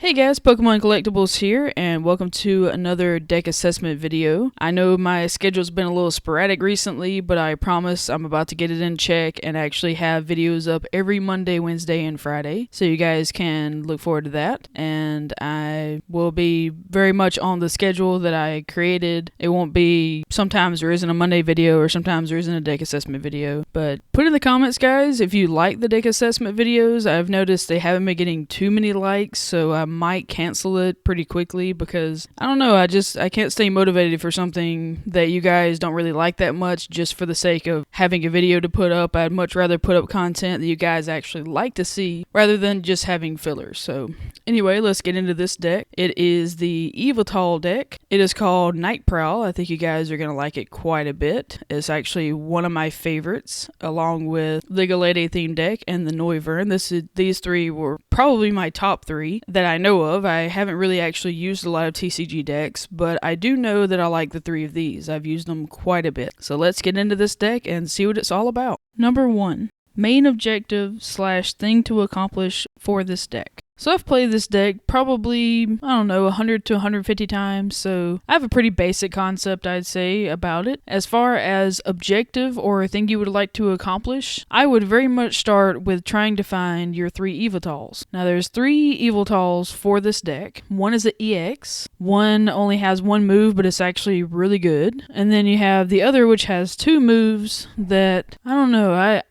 Hey guys, Pokemon Collectibles here, and welcome to another deck assessment video. I know my schedule's been a little sporadic recently, but I promise I'm about to get it in check and actually have videos up every Monday, Wednesday, and Friday, so you guys can look forward to that. And I will be very much on the schedule that I created. It won't be sometimes there isn't a Monday video or sometimes there isn't a deck assessment video, but put in the comments, guys, if you like the deck assessment videos. I've noticed they haven't been getting too many likes, so I might cancel it pretty quickly because I don't know, I can't stay motivated for something that you guys don't really like that much just for the sake of having a video to put up. I'd much rather put up content that you guys actually like to see rather than just having fillers. So anyway, let's get into this deck. It is the Yveltal deck. It is called Night Prowl. I think you guys are going to like it quite a bit. It's actually one of my favorites, along with the Galade theme deck and the Noivern. These three were probably my top three that I know of. I haven't really actually used a lot of TCG decks, but I do know that I like the three of these. I've used them quite a bit. So let's get into this deck and see what it's all about. Number 1. Main objective / thing to accomplish for this deck. So I've played this deck probably, 100 to 150 times, so I have a pretty basic concept, I'd say, about it. As far as objective or a thing you would like to accomplish, I would very much start with trying to find your 3 Yveltals. Now there's 3 Yveltals for this deck. One is an EX, one only has 1 move, but it's actually really good. And then you have the other, which has 2 moves that, I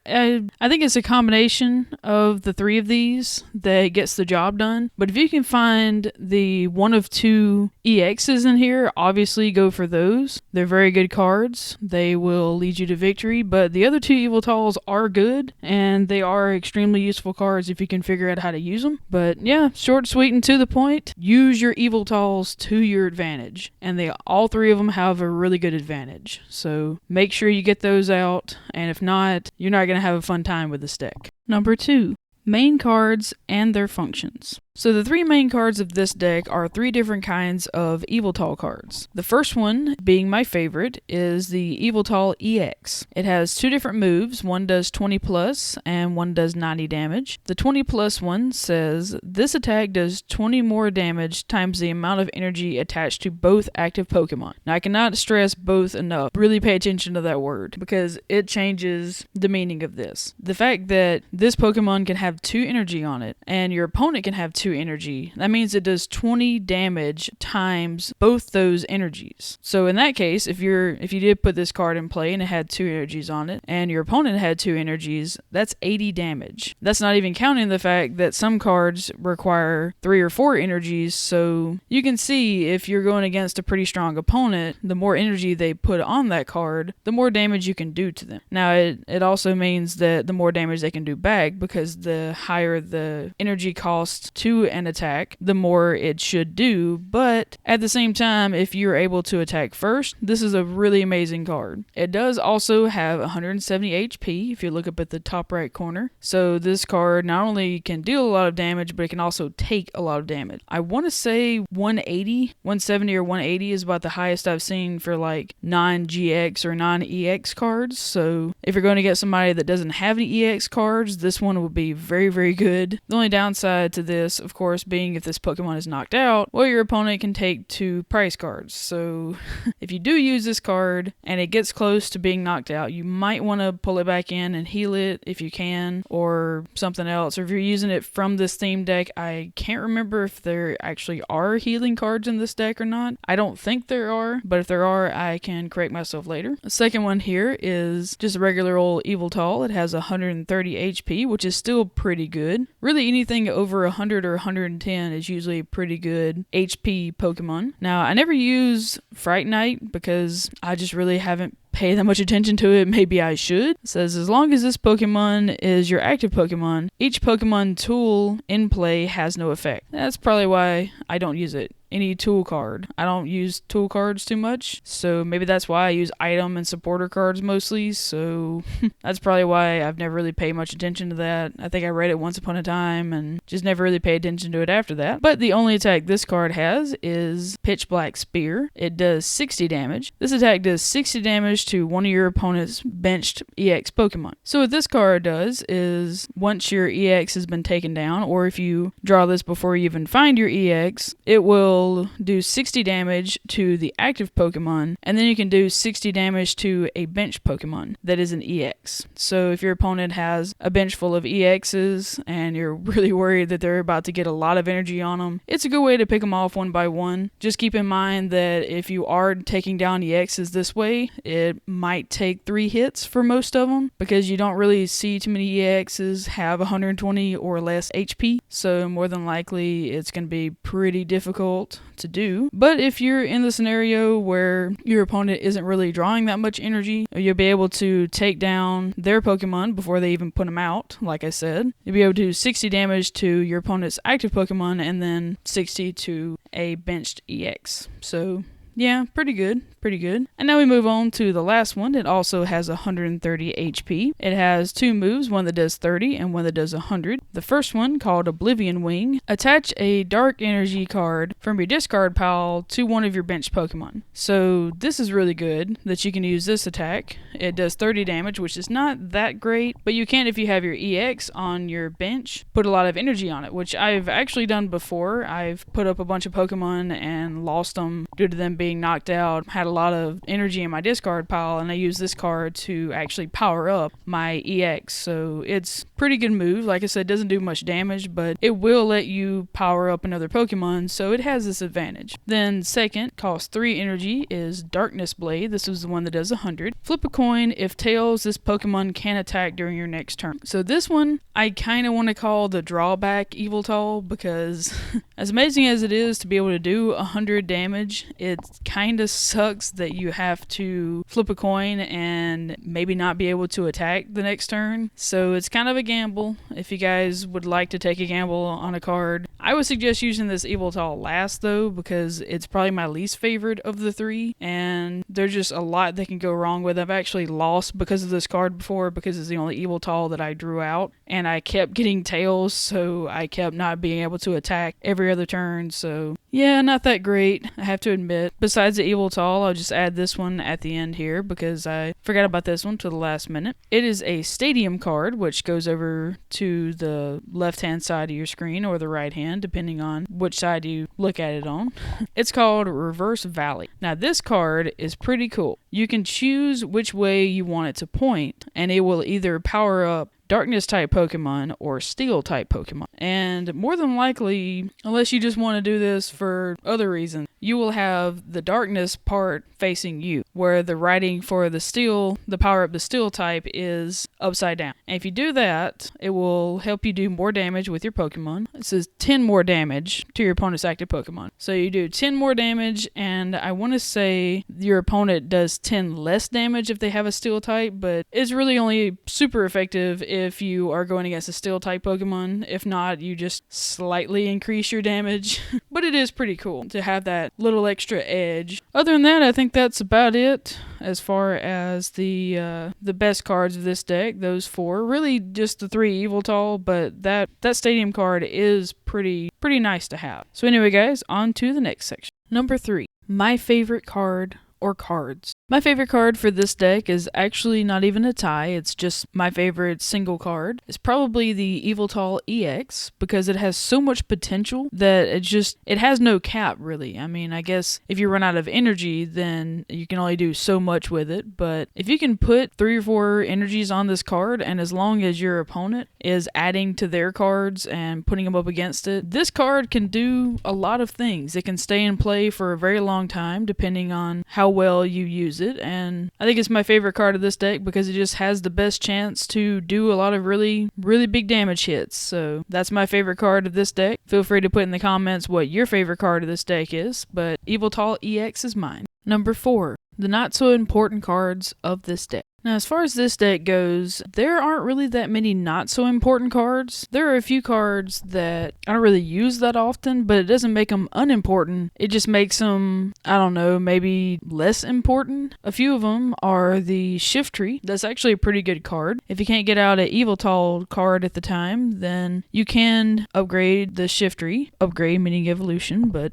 think it's a combination of the 3 of these that gets the job done. But if you can find the one of 2 EXs in here, obviously go for those. They're very good cards. They will lead you to victory, but the other 2 Yveltals are good, and they are extremely useful cards if you can figure out how to use them. But yeah, short, sweet, and to the point. Use your Yveltals to your advantage, and all 3 of them have a really good advantage. So make sure you get those out, and if not, you're not going to have a fun time with this deck. Number 2. Main cards and their functions. So the 3 main cards of this deck are 3 different kinds of Yveltal cards. The first one, being my favorite, is the Yveltal EX. It has 2 different moves. One does 20 plus and one does 90 damage. The 20 plus one says, this attack does 20 more damage times the amount of energy attached to both active Pokemon. Now I cannot stress both enough. Really pay attention to that word because it changes the meaning of this. The fact that this Pokemon can have 2 energy on it and your opponent can have 2 energy, that means it does 20 damage times both those energies. So in that case, if you did put this card in play and it had 2 energies on it and your opponent had 2 energies, that's 80 damage. That's not even counting the fact that some cards require 3 or 4 energies, so you can see if you're going against a pretty strong opponent, the more energy they put on that card, the more damage you can do to them. Now it also means that the more damage they can do back, because the higher the energy cost to an attack, the more it should do. But at the same time, if you're able to attack first, this is a really amazing card. It does also have 170 HP if you look up at the top right corner. So this card not only can deal a lot of damage, but it can also take a lot of damage. I want to say 170 or 180 is about the highest I've seen for like non-GX or non-EX cards. So if you're going to get somebody that doesn't have any EX cards, this one would be very, very good. The only downside to this, of course, being if this Pokemon is knocked out, well, your opponent can take 2 price cards. So if you do use this card and it gets close to being knocked out, you might want to pull it back in and heal it if you can, or something else. Or if you're using it from this theme deck, I can't remember if there actually are healing cards in this deck or not. I don't think there are, but if there are, I can correct myself later. The second one here is just a regular old Yveltal. It has 130 HP, which is still pretty good. Really, anything over 100 or 110 is usually a pretty good HP Pokemon. Now, I never use Fright Night because I just really haven't paid that much attention to it. Maybe I should. It says, as long as this Pokemon is your active Pokemon, each Pokemon tool in play has no effect. That's probably why I don't use it. any tool card. I don't use tool cards too much, so maybe that's why I use item and supporter cards mostly, so that's probably why I've never really paid much attention to that. I think I read it once upon a time and just never really paid attention to it after that. But the only attack this card has is Pitch Black Spear. It does 60 damage. This attack does 60 damage to one of your opponent's benched EX Pokemon. So what this card does is once your EX has been taken down, or if you draw this before you even find your EX, it will do 60 damage to the active Pokemon, and then you can do 60 damage to a bench Pokemon that is an EX. So if your opponent has a bench full of EXs and you're really worried that they're about to get a lot of energy on them, it's a good way to pick them off one by one. Just keep in mind that if you are taking down EXs this way, it might take 3 hits for most of them, because you don't really see too many EXs have 120 or less HP, so more than likely it's going to be pretty difficult to do. But if you're in the scenario where your opponent isn't really drawing that much energy, you'll be able to take down their Pokemon before they even put them out. Like I said, you'll be able to do 60 damage to your opponent's active Pokemon and then 60 to a benched EX. So yeah, pretty good. And now we move on to the last one. It also has 130 HP. It has 2 moves, one that does 30 and one that does 100. The first one, called Oblivion Wing, attach a dark energy card from your discard pile to one of your bench Pokemon. So this is really good that you can use this attack. It does 30 damage, which is not that great, but you can, if you have your EX on your bench, put a lot of energy on it, which I've actually done before. I've put up a bunch of Pokemon and lost them due to them being knocked out, had a lot of energy in my discard pile, and I use this card to actually power up my EX. So it's pretty good move. Like I said, it doesn't do much damage, but it will let you power up another Pokemon, so it has this advantage. Then second, costs 3 energy, is Darkness Blade. This is the one that does 100. Flip a coin. If tails, this Pokemon can attack during your next turn. So this one I kind of want to call the drawback Yveltal, because as amazing as it is to be able to do 100 damage, it kind of sucks that you have to flip a coin and maybe not be able to attack the next turn. So it's kind of a gamble. If you guys would like to take a gamble on a card, I would suggest using this Yveltal last though, because it's probably my least favorite of the 3, and there's just a lot that can go wrong with it. I've actually lost because of this card before, because it's the only Yveltal that I drew out, and I kept getting tails, so I kept not being able to attack every other turn. So yeah, not that great, I have to admit. Besides the Yveltal, I'll just add this one at the end here because I forgot about this one till the last minute. It is a stadium card, which goes over to the left hand side of your screen, or the right hand, depending on which side you look at it on. It's called Reverse Valley. Now this card is pretty cool. You can choose which way you want it to point, and it will either power up Darkness type Pokemon or Steel type Pokemon. And more than likely, unless you just want to do this for other reasons, you will have the Darkness part facing you, where the writing for the Steel, the power up the Steel type, is upside down. And if you do that, it will help you do more damage with your Pokemon. It says 10 more damage to your opponent's active Pokemon. So you do 10 more damage, and I want to say your opponent does 10 less damage if they have a Steel type, but it's really only super effective if you are going against a Steel type Pokemon. If not, you just slightly increase your damage. But it is pretty cool to have that little extra edge. Other than that, I think that's about it as far as the best cards of this deck. Those 4, really just the 3 Yveltal, but that stadium card is pretty nice to have. So anyway guys, on to the next section. Number 3, my favorite card or cards. My favorite card for this deck is actually not even a tie, it's just my favorite single card. It's probably the Yveltal EX, because it has so much potential that it has no cap really. I mean, I guess if you run out of energy, then you can only do so much with it, but if you can put 3 or 4 energies on this card, and as long as your opponent is adding to their cards and putting them up against it, this card can do a lot of things. It can stay in play for a very long time, depending on how well you use it, and I think it's my favorite card of this deck because it just has the best chance to do a lot of really big damage hits. So that's my favorite card of this deck. Feel free to put in the comments what your favorite card of this deck is, but Yveltal EX is mine. Number 4, the not so important cards of this deck. Now, as far as this deck goes, there aren't really that many not so important cards. There are a few cards that I don't really use that often, but it doesn't make them unimportant. It just makes them, I don't know, maybe less important. A few of them are the Shift Tree. That's actually a pretty good card. If you can't get out an Yveltal card at the time, then you can upgrade the Shift Tree. Upgrade meaning evolution, but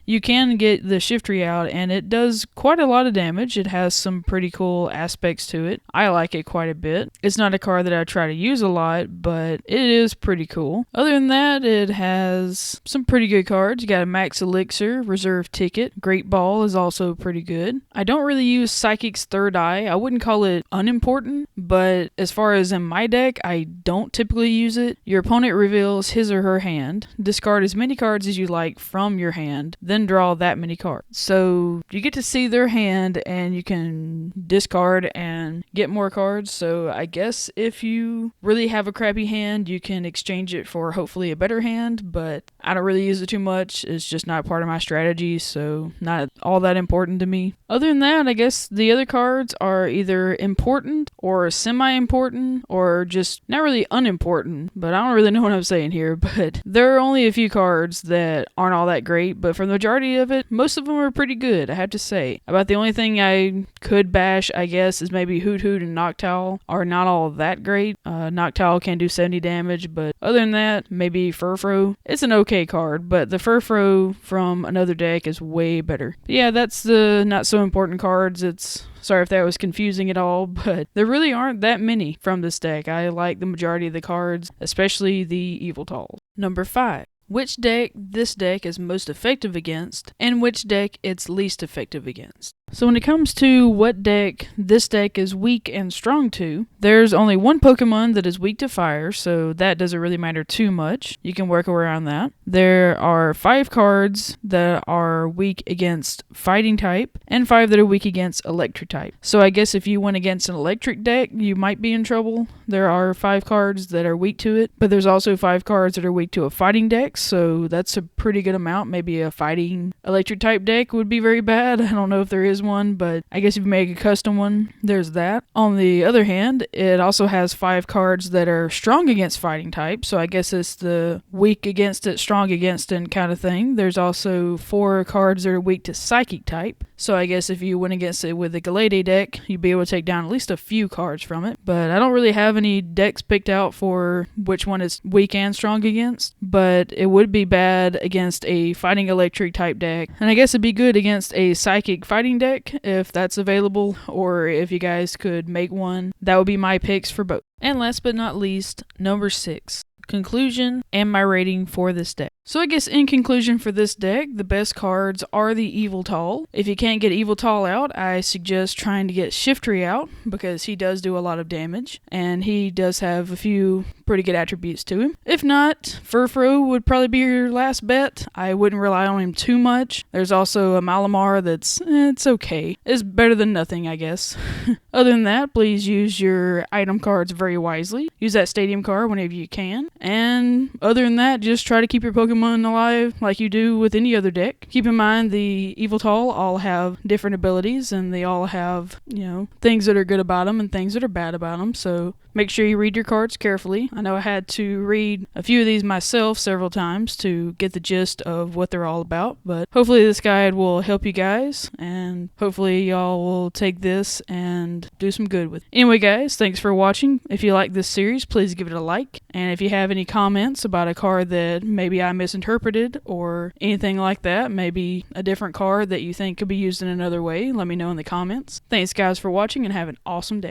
you can get the Shift Tree out, and it does quite a lot of damage. It has some pretty cool aspects to it. I like it quite a bit. It's not a card that I try to use a lot, but it is pretty cool. Other than that, it has some pretty good cards. You got a Max Elixir, Reserve Ticket. Great Ball is also pretty good. I don't really use Psychic's Third Eye. I wouldn't call it unimportant, but as far as in my deck, I don't typically use it. Your opponent reveals his or her hand. Discard as many cards as you like from your hand, then draw that many cards. So you get to see their hand, and you can discard and get more cards. So I guess if you really have a crappy hand, you can exchange it for hopefully a better hand, but I don't really use it too much. It's just not part of my strategy, so not all that important to me. Other than that, I guess the other cards are either important or semi-important or just not really unimportant, but I don't really know what I'm saying here. But there are only a few cards that aren't all that great, but for the majority of it, most of them are pretty good, I have to say. About the only thing I could bash, I guess, is maybe Hoot Hoot and Noctowl are not all that great. Noctowl can do 70 damage, but other than that, maybe Furfrou. It's an okay card, but the Furfrou from another deck is way better. But yeah, that's the not so important cards. Sorry if that was confusing at all, but there really aren't that many from this deck. I like the majority of the cards, especially the Yveltal. Number 5. Which deck this deck is most effective against, and which deck it's least effective against. So when it comes to what deck this deck is weak and strong to, there's only one Pokemon that is weak to fire, so that doesn't really matter too much. You can work around that. There are 5 cards that are weak against fighting type, and 5 that are weak against electric type. So I guess if you went against an electric deck, you might be in trouble. There are 5 cards that are weak to it, but there's also 5 cards that are weak to a fighting deck, so that's a pretty good amount. Maybe a fighting electric type deck would be very bad. I don't know if there is one, but I guess if you make a custom one, there's that. On the other hand, it also has 5 cards that are strong against fighting type, so I guess it's the weak against it, strong against it kind of thing. There's also 4 cards that are weak to psychic type, so I guess if you went against it with the Galade deck, you'd be able to take down at least a few cards from it. But I don't really have any decks picked out for which one is weak and strong against, but it would be bad against a fighting electric type deck, and I guess it'd be good against a psychic fighting deck if that's available, or if you guys could make one. That would be my picks for both. And last but not least, number 6. Conclusion and my rating for this deck. So I guess in conclusion for this deck, the best cards are the Yveltal. If you can't get Yveltal out, I suggest trying to get Shiftry out, because he does do a lot of damage, and he does have a few pretty good attributes to him. If not, Furfrou would probably be your last bet. I wouldn't rely on him too much. There's also a Malamar that's, it's okay. It's better than nothing, I guess. Other than that, please use your item cards very wisely. Use that stadium card whenever you can. And other than that, just try to keep your Pokemon alive like you do with any other deck. Keep in mind the Yveltal all have different abilities, and they all have, things that are good about them and things that are bad about them. So make sure you read your cards carefully. I know I had to read a few of these myself several times to get the gist of what they're all about, but hopefully this guide will help you guys, and hopefully y'all will take this and do some good with it. Anyway guys, thanks for watching. If you like this series, please give it a like, and if you have any comments about a card that maybe I misinterpreted or anything like that, maybe a different card that you think could be used in another way, let me know in the comments. Thanks guys for watching, and have an awesome day.